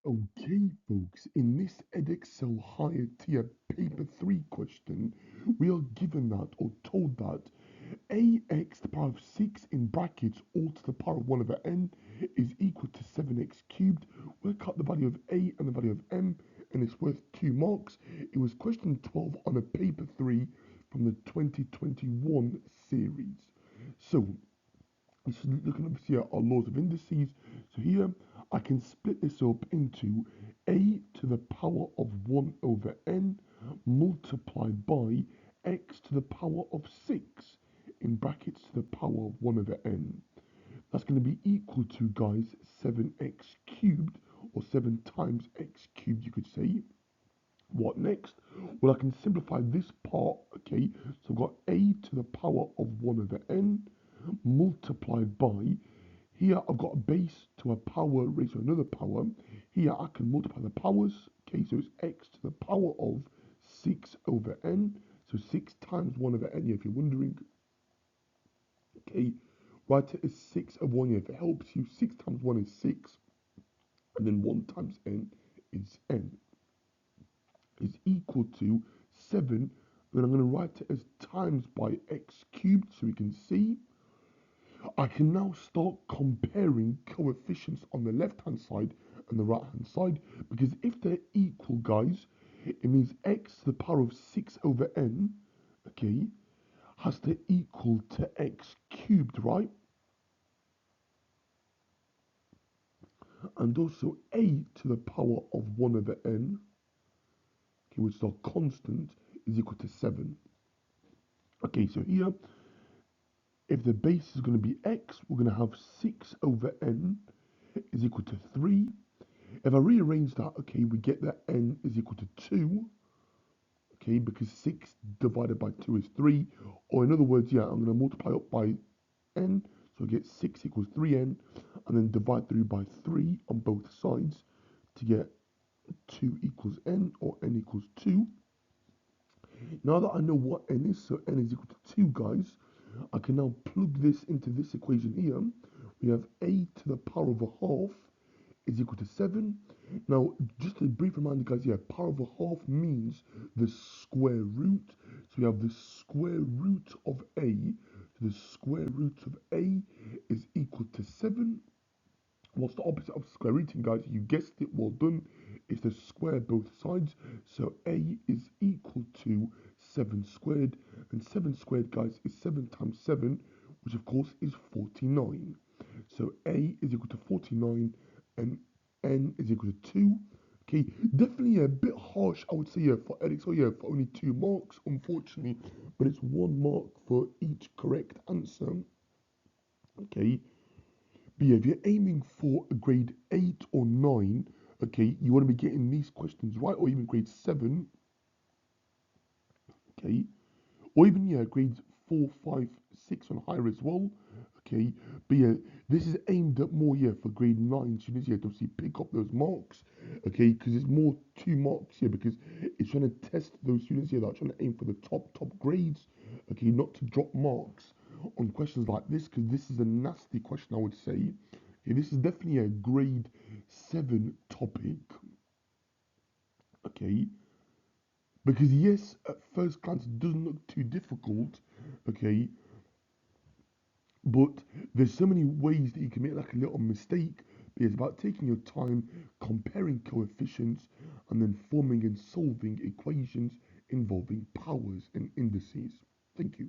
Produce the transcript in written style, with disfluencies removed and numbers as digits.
Okay, folks, in this Edexcel higher tier paper 3 question, we are given that or told that ax to the power of 6 in brackets all to the power of 1 over n is equal to 7x cubed. Work out the value of a and the value of m, and it's worth 2 marks. It was question 12 on a paper 3 from the 2021 series. So, this is looking up here our laws of indices. So here I can split this up into a to the power of 1 over n multiplied by x to the power of 6 in brackets to the power of 1 over n. That's going to be equal to, guys, 7x cubed, or 7 times x cubed, you could say. What next? Well, I can simplify this part, okay? So I've got a to the power of 1 over n multiplied by, here I've got a base to a power raised to another power. Here I can multiply the powers, okay, so it's x to the power of 6 over n, so 6 times 1 over n, if you're wondering, okay, write it as 6 over 1, if it helps you, 6 times 1 is 6, and then 1 times n is equal to 7, and I'm going to write it as times by x cubed, so we can see. I can now start comparing coefficients on the left hand side and the right hand side, because if they're equal, guys, it means x to the power of 6 over n, okay, has to equal to x cubed, right? And also a to the power of 1 over n, okay, which is our constant, is equal to 7. Okay, so here, if the base is going to be x, we're going to have 6 over n is equal to 3. If I rearrange that, okay, we get that n is equal to 2, okay, because 6 divided by 2 is 3, or in other words, yeah, I'm going to multiply up by n, so I get 6 equals 3n, and then divide through by 3 on both sides to get 2 equals n, or n equals 2. Now that I know what n is, so n is equal to 2, guys, I can now plug this into this equation here. We have a to the power of a half is equal to 7. Now, just a brief reminder, guys, yeah, power of a half means the square root. So we have the square root of a. So the square root of a is equal to 7. What's the opposite of square rooting, guys? You guessed it, well done. It's the square both sides. So a is equal to 7 squared. And 7 squared, guys, is 7 times 7, which of course is 49. So a is equal to 49 and n is equal to 2. Okay, definitely a bit harsh, I would say, yeah, for Edexcel, yeah, for only 2 marks, unfortunately, but it's 1 mark for each correct answer. Okay, but yeah, if you're aiming for a grade 8 or 9, okay, you want to be getting these questions right, or even grade 7, okay, or even, yeah, grades 4, 5, 6 and higher as well, okay, but yeah, this is aimed at more, yeah, for grade 9 students, yeah, to obviously pick up those marks, okay, because it's more 2 marks here, because it's trying to test those students here that are trying to aim for the top grades, okay, not to drop marks on questions like this, because this is a nasty question, I would say. Okay, this is definitely a grade 7 topic, okay, because yes, at first glance it doesn't look too difficult, okay, but there's so many ways that you can make like a little mistake. But it's about taking your time, comparing coefficients, and then forming and solving equations involving powers and indices. Thank you.